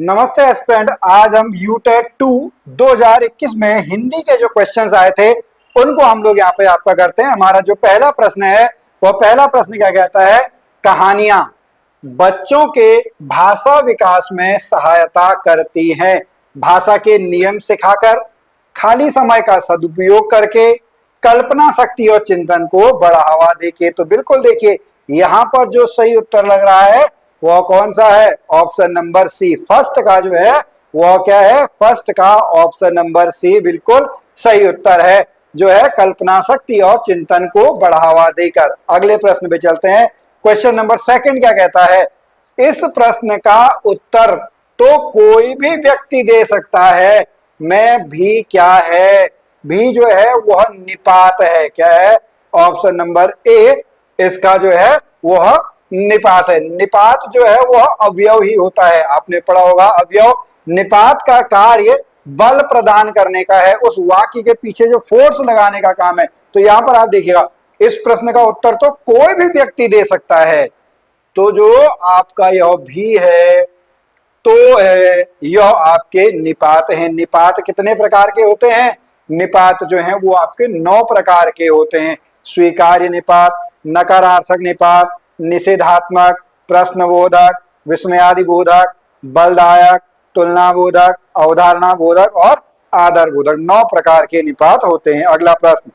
नमस्ते एस्पिरेंट। आज हम यूटेट 2 2021 में हिंदी के जो क्वेश्चंस आए थे उनको हम लोग यहाँ पे आपका करते हैं। हमारा जो पहला प्रश्न है वो पहला प्रश्न क्या कहता है, कहानियां बच्चों के भाषा विकास में सहायता करती हैं। भाषा के नियम सिखाकर, खाली समय का सदुपयोग करके, कल्पना शक्ति और चिंतन को बढ़ावा देके। तो बिल्कुल देखिए यहाँ पर जो सही उत्तर लग रहा है वो कौन सा है, ऑप्शन नंबर सी। फर्स्ट का जो है वो क्या है, फर्स्ट का ऑप्शन नंबर सी बिल्कुल सही उत्तर है, जो है कल्पना शक्ति और चिंतन को बढ़ावा देकर। अगले प्रश्न पे चलते हैं। क्वेश्चन नंबर सेकंड क्या कहता है, इस प्रश्न का उत्तर तो कोई भी व्यक्ति दे सकता है, मैं भी क्या है, भी जो है वह निपात है। क्या है, ऑप्शन नंबर ए इसका जो है वह निपात है। निपात जो है वह अवयव ही होता है, आपने पढ़ा होगा अवयव। निपात का कार्य बल प्रदान करने का है, उस वाक्य के पीछे जो फोर्स लगाने का काम है। तो यहां पर आप देखिएगा इस प्रश्न का उत्तर तो कोई भी व्यक्ति दे सकता है, तो जो आपका यह भी है तो है यह आपके निपात हैं। निपात कितने प्रकार के होते हैं, निपात जो हैं वो आपके 9 प्रकार के होते हैं। स्वीकार्य निपात, नकारार्थक निपात, निषेधात्मक, प्रश्नबोधक, विस्मयादिबोधक, बलदायक, तुलनाबोधक, अवधारणा बोधक और आदर बोधक। 9 प्रकार के निपात होते हैं। अगला प्रश्न,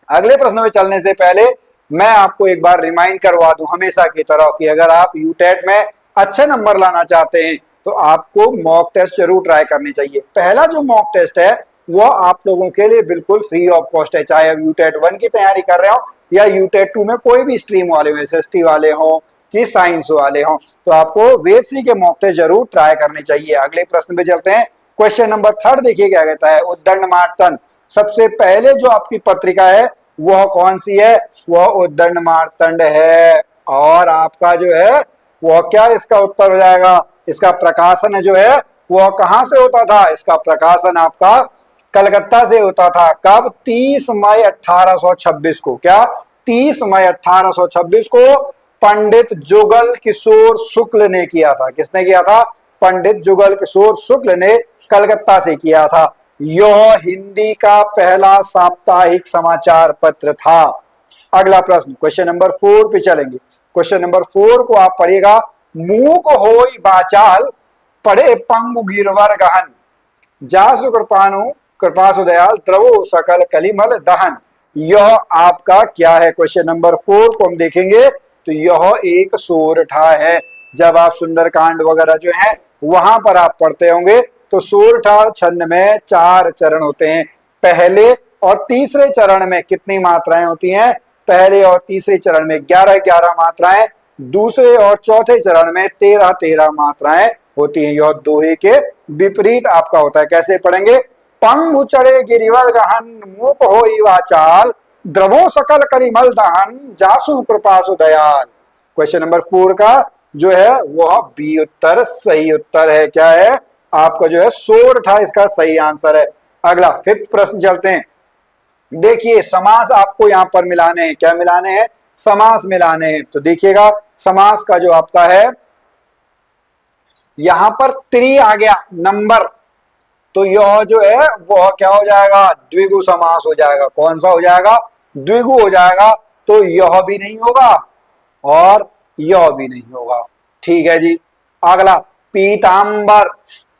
अगले प्रश्न में चलने से पहले मैं आपको एक बार रिमाइंड करवा दूं हमेशा की तरह कि अगर आप यूटेट में अच्छे नंबर लाना चाहते हैं तो आपको मॉक टेस्ट जरूर ट्राई करनी चाहिए। पहला जो मॉक टेस्ट है वो आप लोगों के लिए बिल्कुल फ्री ऑफ कॉस्ट है, चाहे आप यूटेट 1 की तैयारी कर रहे हो या यूटेट 2 में कोई भी स्ट्रीम वाले हो, एसएसटी वाले हो कि साइंस वाले हो, तो आपको वेद सी के मॉक टेस्ट जरूर ट्राई करने चाहिए। अगले प्रश्न पे चलते हैं। क्वेश्चन नंबर 3 देखिए क्या कहता है, उद्दंड मार्तंड। सबसे पहले जो आपकी पत्रिका है वह कौन सी है, वह उद्दंड मार्तंड है। और आपका जो है वह क्या इसका उत्तर हो जाएगा, इसका प्रकाशन जो है वह कहां से होता था, इसका प्रकाशन आपका कलकत्ता से होता था। कब, 30 मई 1826 को। क्या, 30 मई 1826 को पंडित जुगल किशोर शुक्ल ने किया था। किसने किया था, पंडित जुगल किशोर शुक्ल ने कलकत्ता से किया था। यह हिंदी का पहला साप्ताहिक समाचार पत्र था। अगला प्रश्न क्वेश्चन नंबर 4 पे चलेंगे। क्वेश्चन नंबर 4 को आप पढ़िएगा, मूक होई बाचाल पढ़े पंगु गिरवर गहन, जासु कृपासु दयाल द्रवो सकल कलिमल दहन। यह आपका क्या है, क्वेश्चन नंबर 4 को हम देखेंगे तो यह एक सोरठा है। जब आप सुंदरकांड वगैरह जो है वहां पर आप पढ़ते होंगे तो सोरठा छंद में 4 चरण होते हैं। पहले और तीसरे चरण में कितनी मात्राएं होती हैं, पहले और तीसरे चरण में 11-11 मात्राएं, दूसरे और चौथे चरण में 13-13 मात्राएं होती हैं। यह दोहे के विपरीत आपका होता है। कैसे पढ़ेंगे, पंगु चढ़े गिरिवर गहन, मूक होई वाचाल द्रवो सकल कलिमल दहन, जासु कृपासु दयाल। क्वेश्चन नंबर 4 का जो है वह बी उत्तर सही उत्तर है। क्या है आपका जो है सोरठा इसका सही आंसर है। अगला 5th प्रश्न चलते हैं। देखिए समास आपको यहां पर मिलाने हैं। क्या मिलाने हैं, समास मिलाने हैं। तो देखिएगा समास का जो आपका है यहां पर 3 आ गया नंबर, तो यह जो है वह क्या हो जाएगा, द्विगु समास हो जाएगा। कौन सा हो जाएगा, द्विगु हो जाएगा। तो यह भी नहीं होगा और यह भी नहीं होगा। ठीक है जी। अगला पीतांबर,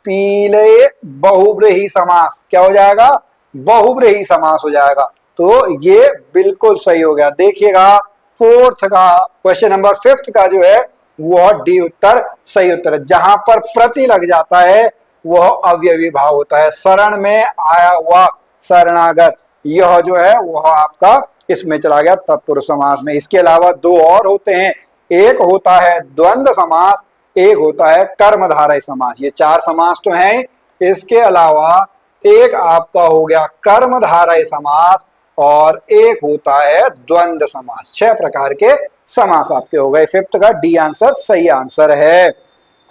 पीले बहुब्रीहि समास। क्या हो जाएगा, बहुब्रीहि समास हो जाएगा। तो ये बिल्कुल सही हो गया। देखिएगा 4th का क्वेश्चन नंबर 5th का जो है वह डी उत्तर सही उत्तर है। जहां पर प्रति लग जाता है वह अवयवी भाव होता है। शरण में आया हुआ, शरणागत, यह जो है वह आपका इसमें चला गया तत्पुरुष समास में। इसके अलावा 2 और होते हैं, एक होता है द्वंद्व समास, एक होता है कर्मधारय समास। ये 4 समास तो हैं। इसके अलावा एक आपका हो गया कर्मधारय समास और एक होता है द्वंद्व समास। 6 प्रकार के समास आपके हो गए। 5th का डी आंसर सही आंसर है।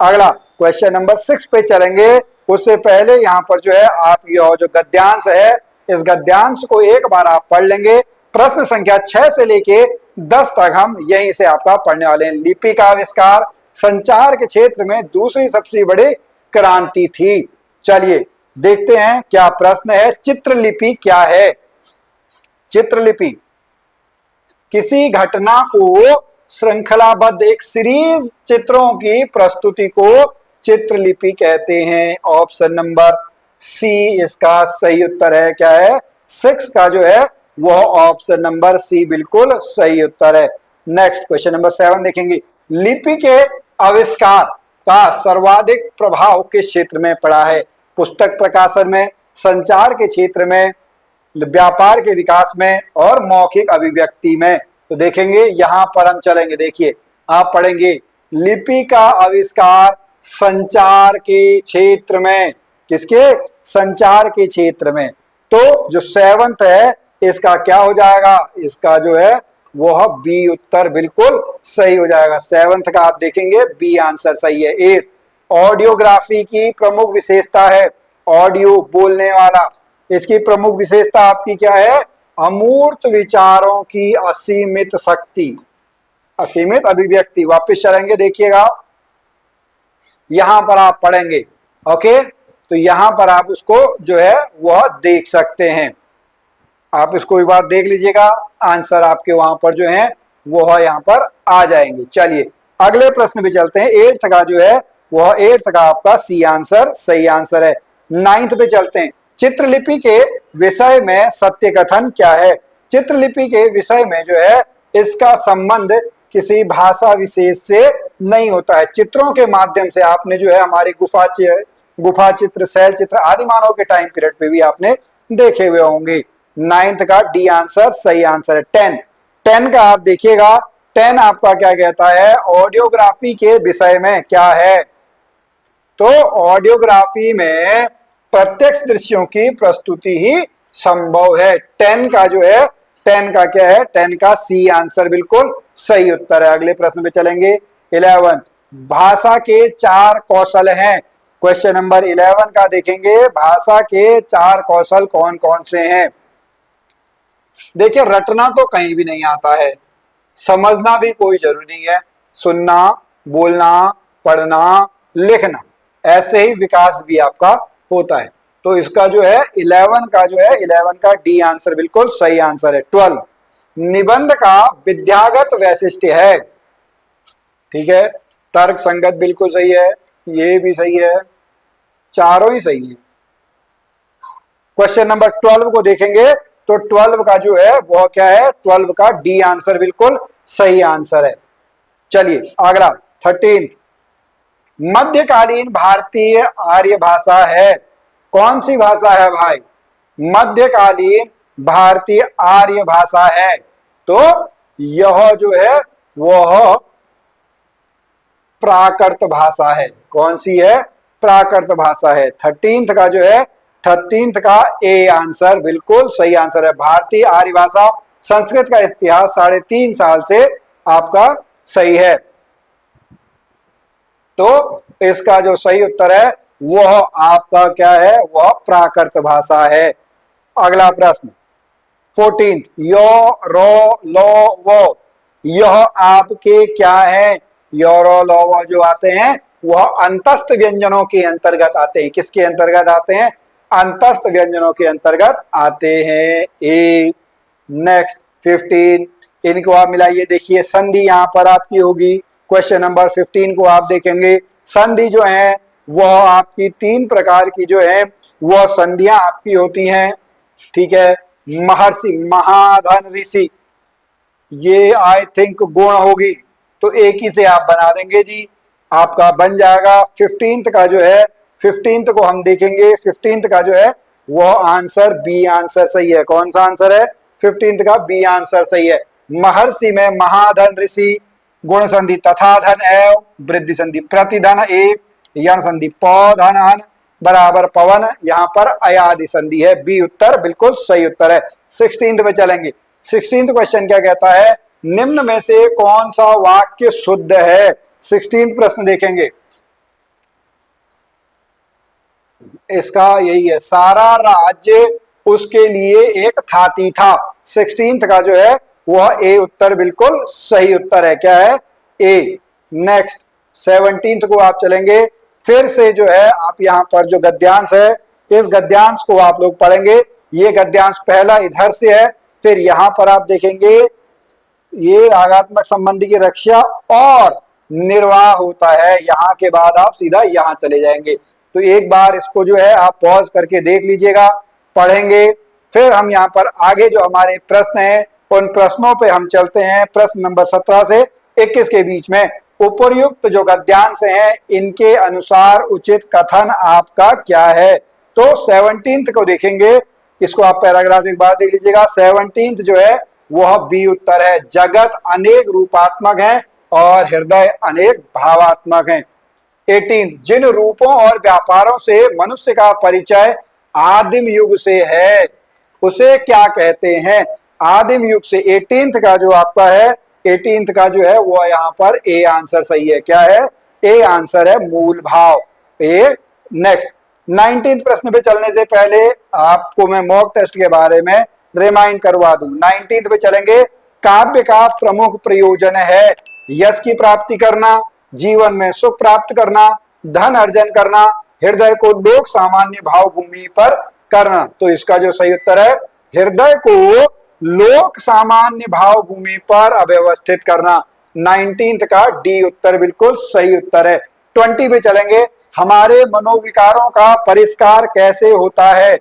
अगला क्वेश्चन नंबर 6 पे चलेंगे। उससे पहले यहाँ पर जो है आप यह जो गद्यांश है इस गद्यांश को एक बार आप पढ़ लेंगे। प्रश्न संख्या 6 से लेके 10 तक हम यहीं से आपका पढ़ने वाले हैं। लिपि का आविष्कार, संचार के क्षेत्र में दूसरी सबसे बड़ी क्रांति थी। चलिए देखते हैं क्या प्रश्न है। चित्रलिपि क्या है? चित्रलिपि किसी घटना को श्रृंखलाबद्ध एक सीरीज चित्रों की प्रस्तुति को चित्रलिपि कहते हैं। ऑप्शन नंबर सी इसका सही उत्तर है। क्या है? 6 का जो है वह ऑप्शन नंबर सी बिल्कुल सही उत्तर है। नेक्स्ट क्वेश्चन नंबर 7 देखेंगे। लिपि के आविष्कार का सर्वाधिक प्रभाव किस क्षेत्र में पड़ा है? पुस्तक प्रकाशन में, संचार के क्षेत्र में, व्यापार के विकास में और मौखिक अभिव्यक्ति में। तो देखेंगे यहां पर हम चलेंगे। देखिए आप पढ़ेंगे लिपि का आविष्कार संचार के क्षेत्र में। किसके? संचार के क्षेत्र में। तो जो 7th है इसका क्या हो जाएगा? इसका जो है वह बी उत्तर बिल्कुल सही हो जाएगा। 7th का आप देखेंगे बी आंसर सही है। 8 ऑडियोग्राफी की प्रमुख विशेषता है। ऑडियो बोलने वाला, इसकी प्रमुख विशेषता आपकी क्या है? अमूर्त विचारों की असीमित शक्ति, असीमित अभिव्यक्ति। वापस चलेंगे देखिएगा यहां पर आप पढ़ेंगे। ओके, तो यहां पर आप उसको जो है वह देख सकते हैं। आप इसको एक बार देख लीजिएगा, आंसर आपके वहां पर जो है वह यहां पर आ जाएंगे। चलिए अगले प्रश्न पे चलते हैं। 8th का जो है वह 8th का आपका सी आंसर सही आंसर है। 9th पे चलते हैं। चित्रलिपि के विषय में सत्य कथन क्या है? चित्रलिपि के विषय में जो है इसका संबंध किसी भाषा विशेष से नहीं होता है। चित्रों के माध्यम से आपने जो है हमारे गुफा चित्र, शैल चित्र आदि मानव के टाइम पीरियड पे भी आपने देखे हुए होंगे। 9th का डी आंसर सही आंसर है। 10 का आप देखिएगा। 10 आपका क्या कहता है? ऑडियोग्राफी के विषय में क्या है? तो ऑडियोग्राफी में प्रत्यक्ष दृश्यों की प्रस्तुति ही संभव है। 10 का जो है 10 का क्या है? 10 का सी आंसर बिल्कुल सही उत्तर है। अगले प्रश्न पे चलेंगे। 11 भाषा के 4 कौशल हैं। क्वेश्चन नंबर 11 का देखेंगे। भाषा के 4 कौशल कौन कौन से हैं? देखिए रटना तो कहीं भी नहीं आता है, समझना भी कोई जरूरी नहीं है। सुनना, बोलना, पढ़ना, लिखना, ऐसे ही विकास भी आपका होता है। तो इसका जो है 11 का जो है 11 का डी आंसर बिल्कुल सही आंसर है। 12 निबंध का विद्यागत वैशिष्ट्य है। ठीक है, तर्क संगत बिल्कुल सही है, ये भी सही है, चारों ही सही है। क्वेश्चन नंबर 12 को देखेंगे तो 12 का जो है वो क्या है? 12 का डी आंसर बिल्कुल सही आंसर है। चलिए अगला 13 मध्यकालीन भारतीय आर्य भाषा है। कौन सी भाषा है भाई? मध्यकालीन भारतीय आर्य भाषा है। तो यह जो है वह प्राकृत भाषा है। कौन सी है? प्राकृत भाषा है। 13th का जो है 13th का ए आंसर बिल्कुल सही आंसर है। भारतीय आर्य भाषा, संस्कृत का इतिहास 3.5 साल से आपका सही है। तो इसका जो सही उत्तर है वह आपका क्या है? वह प्राकृत भाषा है। अगला प्रश्न 14 यो, रो, लो, वो, यह आपके क्या है? यो, रो, लो, वो जो आते हैं वह अंतस्थ व्यंजनों के अंतर्गत आते हैं। किसके अंतर्गत आते हैं? अंतस्थ व्यंजनों के अंतर्गत आते हैं। ए नेक्स्ट 15 इनको आप मिलाइए। देखिए संधि यहाँ पर आपकी होगी। क्वेश्चन नंबर 15 को आप देखेंगे। संधि जो है वह आपकी 3 प्रकार की जो है वह संधियां आपकी होती हैं। ठीक है, महर्षि, महाधन, ऋषि, ये आई थिंक गुण होगी, तो एक ही से आप बना देंगे जी, आपका बन जाएगा। 15th का जो है 15th को हम देखेंगे। 15th का जो है वह आंसर बी आंसर सही है। कौन सा आंसर है? 15th का बी आंसर सही है। महर्षि में महाधन, ऋषि, गुण संधि तथा धन एव, वृद्धि संधि प्रतिधन एक, यण संधि पौधन हन बराबर पवन, यहाँ पर अयादि संधि है। बी उत्तर बिल्कुल सही उत्तर है। 16th में चलेंगे। 16th क्वेश्चन क्या कहता है? निम्न में से कौन सा वाक्य शुद्ध है? 16th प्रश्न देखेंगे। इसका यही है, सारा राज्य उसके लिए एक थाती था। 16th का जो है वह ए उत्तर बिल्कुल सही उत्तर है। क्या है? ए। नेक्स्ट 17th को आप चलेंगे। फिर से जो है आप यहाँ पर जो गद्यांश है इस गद्यांश को आप लोग पढ़ेंगे। ये गद्यांश पहला इधर से है, फिर यहाँ पर आप देखेंगे ये रागात्मक संबंधी की रक्षा और निर्वाह होता है, यहाँ के बाद आप सीधा यहाँ चले जाएंगे। तो एक बार इसको जो है आप पॉज करके देख लीजिएगा, पढ़ेंगे। फिर हम यहाँ पर आगे जो हमारे प्रश्न हैं उन प्रश्नों पे हम चलते हैं। प्रश्न नंबर 17 से 21 के बीच में उपर्युक्त जो गद्यांश हैं इनके अनुसार उचित कथन आपका क्या है। तो 17 को देखेंगे, इसको आप पैराग्राफ एक बार देख लीजिएगा। 17 जो है वह बी उत्तर है। जगत अनेक रूपात्मक है और हृदय अनेक भावात्मक है। 18 जिन रूपों और व्यापारों से मनुष्य का परिचय आदिम युग से है उसे क्या कहते हैं। आदिम युग से 18 का जो आपका है 18 का जो है वो यहाँ पर ए आंसर सही है। क्या है? ए आंसर है मूल भाव। ए नेक्स्ट 19 प्रश्न पे चलने से पहले आपको मैं मॉक टेस्ट के बारे में रिमाइंड करवा दूं। 19 पे चलेंगे। काव्य का प्रमुख प्रयोजन है यश की प्राप्ति करना, जीवन में सुख प्राप्त करना, धन अर्जन करना, हृदय को लोक सामान्य भाव भूमि पर करना। तो इसका जो सही उत्तर है हृदय को लोक सामान्य भाव भूमि पर अव्यवस्थित करना। 19 का डी उत्तर बिल्कुल सही उत्तर है। 20 पे चलेंगे। हमारे मनोविकारों का परिष्कार कैसे होता है।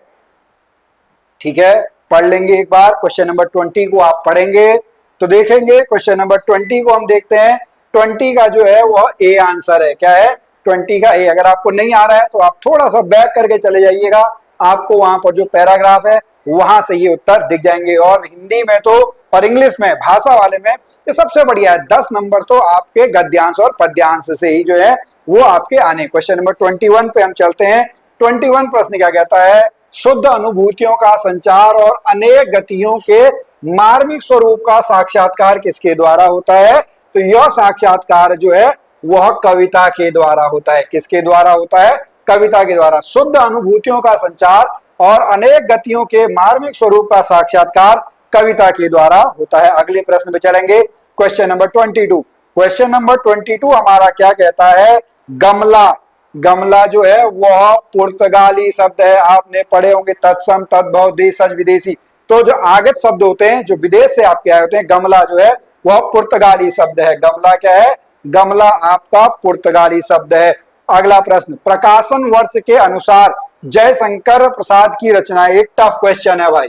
ठीक है, पढ़ लेंगे एक बार। क्वेश्चन नंबर 20 को आप पढ़ेंगे तो देखेंगे। क्वेश्चन नंबर 20 को हम देखते हैं। 20 का जो है वह ए आंसर है। क्या है? 20 का ए। अगर आपको नहीं आ रहा है तो आप थोड़ा सा बैक करके चले जाइएगा, आपको वहां पर जो पैराग्राफ है वहां से ये उत्तर दिख जाएंगे। और हिंदी में तो और इंग्लिश में भाषा वाले में ये सबसे बढ़िया है। 10 नंबर तो आपके गद्यांश और पद्यांश से ही जो है वो आपके आने। क्वेश्चन नंबर 21 पे हम चलते हैं। 21 प्रश्न क्या कहता है। शुद्ध अनुभूतियों का संचार और अनेक गतियों के मार्मिक स्वरूप का साक्षात्कार किसके द्वारा होता है। तो यह साक्षात्कार जो है वह कविता के द्वारा होता है। किसके द्वारा होता है? कविता के द्वारा। शुद्ध अनुभूतियों का संचार और अनेक गतियों के मार्मिक स्वरूप का साक्षात्कार कविता के द्वारा होता है। अगले प्रश्न पे चलेंगे। Question number 22। क्वेश्चन नंबर 22 हमारा क्या कहता है। गमला। गमला जो है वह पुर्तगाली शब्द है। आपने पढ़े होंगे तत्सम, तद्भव, देशज, विदेशी। तो जो आगत शब्द होते हैं जो विदेश से आपके आए होते हैं, गमला जो है वह पुर्तगाली शब्द है। गमला क्या है? गमला आपका पुर्तगाली शब्द है। अगला प्रश्न। प्रकाशन वर्ष के अनुसार जयशंकर प्रसाद की रचना। एक टफ क्वेश्चन है भाई,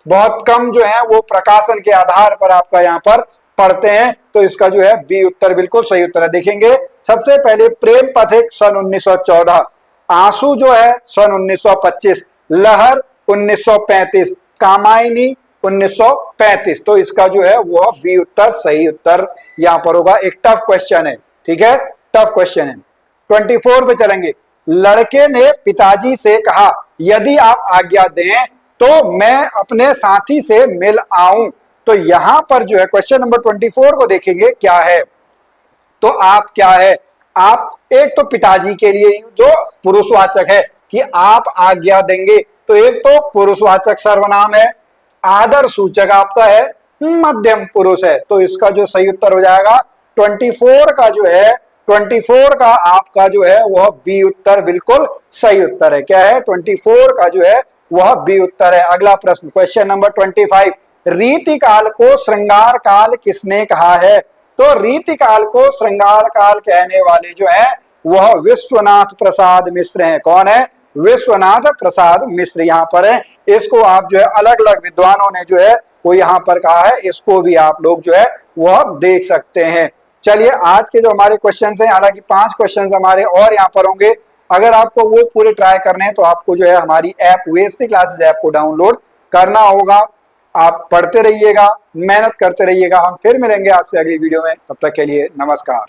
बहुत कम जो है वो प्रकाशन के आधार पर आपका यहाँ पर पढ़ते हैं। तो इसका जो है बी उत्तर बिल्कुल सही उत्तर है। देखेंगे सबसे पहले प्रेम पथिक सन 1914, आंसू जो है सन 1925, लहर 1935, कामायनी 1935। तो इसका जो है वह बी उत्तर सही उत्तर यहाँ पर होगा। एक टफ क्वेश्चन है, ठीक है, टफ क्वेश्चन है। 24 पे चलेंगे। लड़के ने पिताजी से कहा यदि आप आज्ञा दें तो मैं अपने साथी से मिल आऊं। तो यहां पर जो है क्वेश्चन नंबर 24 को देखेंगे क्या है। तो आप क्या है, आप एक तो पिताजी के लिए जो पुरुषवाचक है कि आप आज्ञा देंगे, तो एक तो पुरुषवाचक सर्वनाम है, आदर सूचक आपका है, मध्यम पुरुष है। तो इसका जो सही उत्तर हो जाएगा 24 का जो है 24 का आपका जो है वह बी उत्तर बिल्कुल सही उत्तर है। क्या है? 24 का जो है वह बी उत्तर है। अगला प्रश्न क्वेश्चन नंबर 25। रीति काल को श्रृंगार काल किसने कहा है। तो रीति काल को श्रृंगार काल कहने वाले जो है वह विश्वनाथ प्रसाद मिश्र हैं। कौन है? विश्वनाथ प्रसाद मिश्र यहाँ पर है। इसको आप जो है अलग अलग विद्वानों ने जो है वो यहाँ पर कहा है, इसको भी आप लोग जो है वह देख सकते हैं। चलिए आज के जो हमारे क्वेश्चंस हैं, हालांकि 5 क्वेश्चंस हमारे और यहाँ पर होंगे। अगर आपको वो पूरे ट्राई करने हैं तो आपको जो है हमारी ऐप वेस्टी क्लासेस ऐप को डाउनलोड करना होगा। आप पढ़ते रहिएगा, मेहनत करते रहिएगा। हम फिर मिलेंगे आपसे अगली वीडियो में, तब तक के लिए नमस्कार।